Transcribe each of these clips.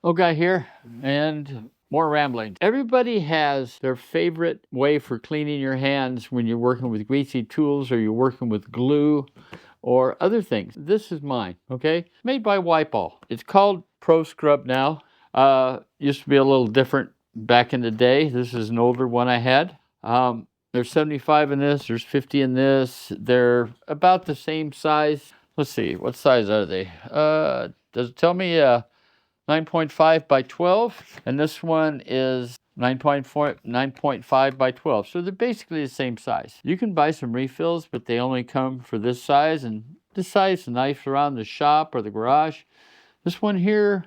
Okay, here, and more rambling. Everybody has their favorite way for cleaning your hands when you're working with greasy tools or you're working with glue or other things. This is mine, okay? Made by Wypall. It's called ProScrub now. Used to be a little different back in the day. This is an older one I had. There's 75 in this, there's 50 in this. They're about the same size. Let's see, what size are they? Does it tell me 9.5 by 12, and this one is 9.5 by 12. So they're basically the same size. You can buy some refills, but they only come for this size, and this size knife around the shop or the garage. This one here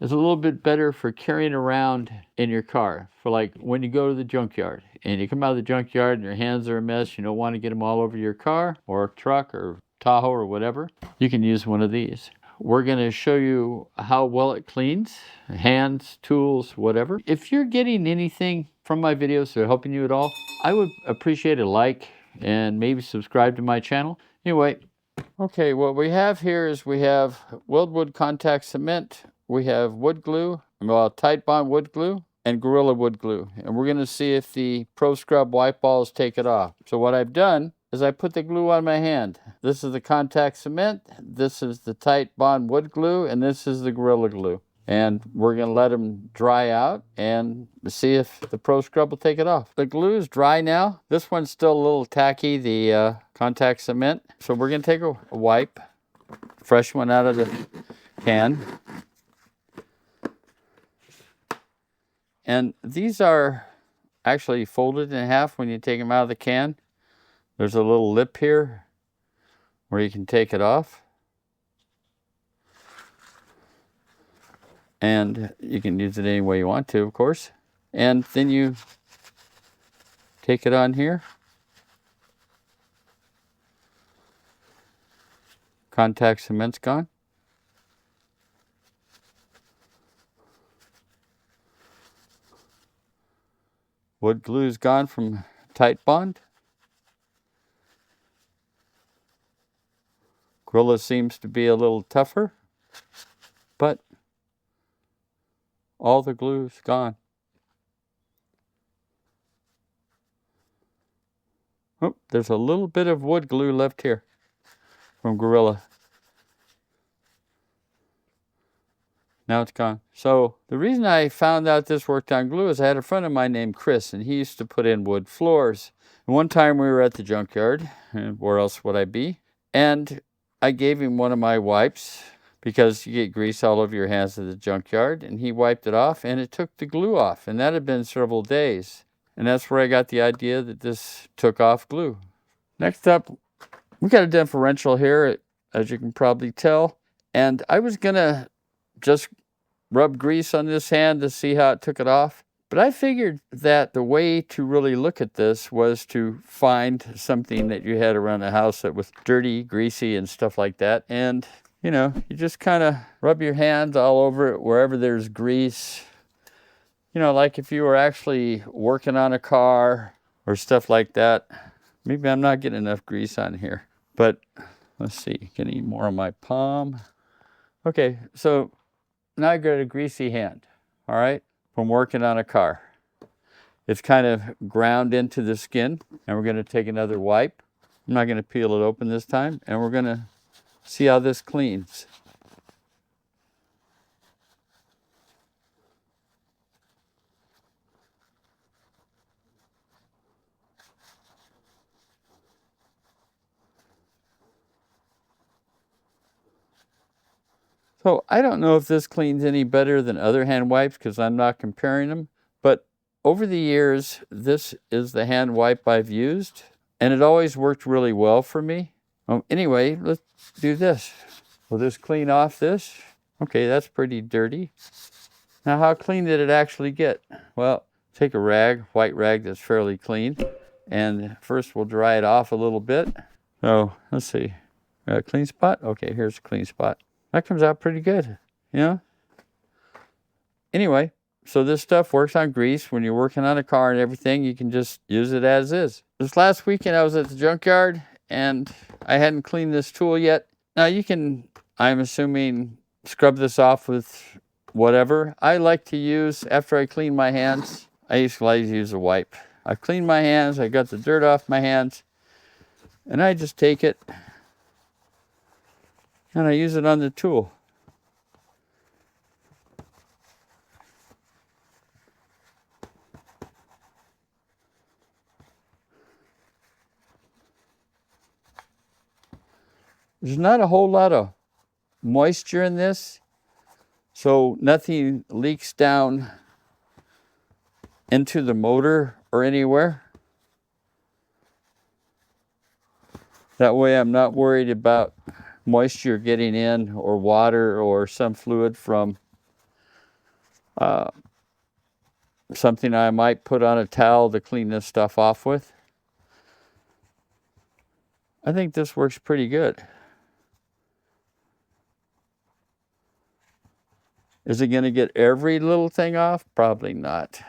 is a little bit better for carrying around in your car, for like when you go to the junkyard and you come out of the junkyard and your hands are a mess, you don't want to get them all over your car or truck or Tahoe or whatever, you can use one of these. We're going to show you how well it cleans, hands, tools, whatever. If you're getting anything from my videos that are helping you at all, I would appreciate a like and maybe subscribe to my channel. Anyway, okay, what we have here is we have Weldwood contact cement, we have wood glue, well, Tight Bond wood glue, and Gorilla wood glue. And we're going to see if the ProScrub Wypalls take it off. So what I've done is I put the glue on my hand. This is the contact cement, this is the Tight Bond wood glue, and this is the Gorilla glue. And we're going to let them dry out and see if the ProScrub will take it off. The glue is dry now. This one's still a little tacky, the contact cement. So we're going to take a wipe, fresh one out of the can. And these are actually folded in half when you take them out of the can. There's a little lip here where you can take it off. And you can use it any way you want to, of course. And then you take it on here. Contact cement's gone. Wood glue's gone from Tight Bond. Gorilla seems to be a little tougher, but all the glue's gone. Oh, there's a little bit of wood glue left here from Gorilla. Now it's gone. So the reason I found out this worked on glue is I had a friend of mine named Chris, and he used to put in wood floors. And one time we were at the junkyard, and where else would I be? And I gave him one of my wipes because you get grease all over your hands at the junkyard, and he wiped it off, and it took the glue off, and that had been several days. And that's where I got the idea that this took off glue. Next up, we got a differential here, as you can probably tell, and I was gonna just rub grease on this hand to see how it took it off. But I figured that the way to really look at this was to find something that you had around the house that was dirty, greasy, and stuff like that. And, you know, you just kind of rub your hands all over it wherever there's grease. You know, like if you were actually working on a car or stuff like that. Maybe I'm not getting enough grease on here. But let's see, getting more on my palm. Okay, so now I got a greasy hand, all right, from working on a car. It's kind of ground into the skin, and we're going to take another wipe. I'm not going to peel it open this time, and we're going to see how this cleans. So I don't know if this cleans any better than other hand wipes because I'm not comparing them, but over the years, this is the hand wipe I've used, and it always worked really well for me. Anyway, let's do this. We'll just clean off this. Okay, that's pretty dirty. Now, how clean did it actually get? Well, take a rag, white rag that's fairly clean, and first we'll dry it off a little bit. So, let's see. Clean spot? Okay, here's a clean spot. That comes out pretty good, you know? Anyway, so this stuff works on grease. When you're working on a car and everything, you can just use it as is. This last weekend, I was at the junkyard, and I hadn't cleaned this tool yet. Now, you can, I'm assuming, scrub this off with whatever. I like to use, after I clean my hands, I used to like to use a wipe. I've cleaned my hands, I got the dirt off my hands, and I just take it and I use it on the tool. There's not a whole lot of moisture in this, so nothing leaks down into the motor or anywhere. That way I'm not worried about moisture getting in, or water, or some fluid from something I might put on a towel to clean this stuff off with. I think this works pretty good. Is it going to get every little thing off? Probably not.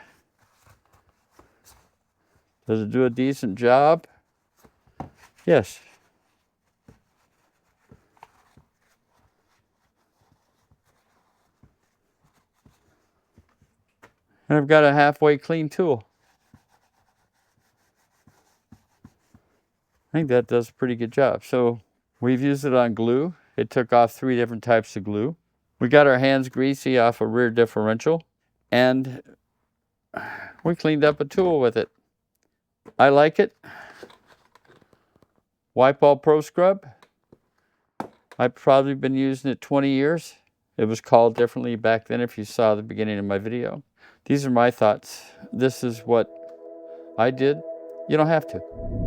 Does it do a decent job? Yes. And I've got a halfway clean tool. I think that does a pretty good job. So we've used it on glue. It took off 3 different types of glue. We got our hands greasy off a rear differential, and we cleaned up a tool with it. I like it. Wypall ProScrub. I've probably been using it 20 years. It was called differently back then if you saw the beginning of my video. These are my thoughts. This is what I did. You don't have to.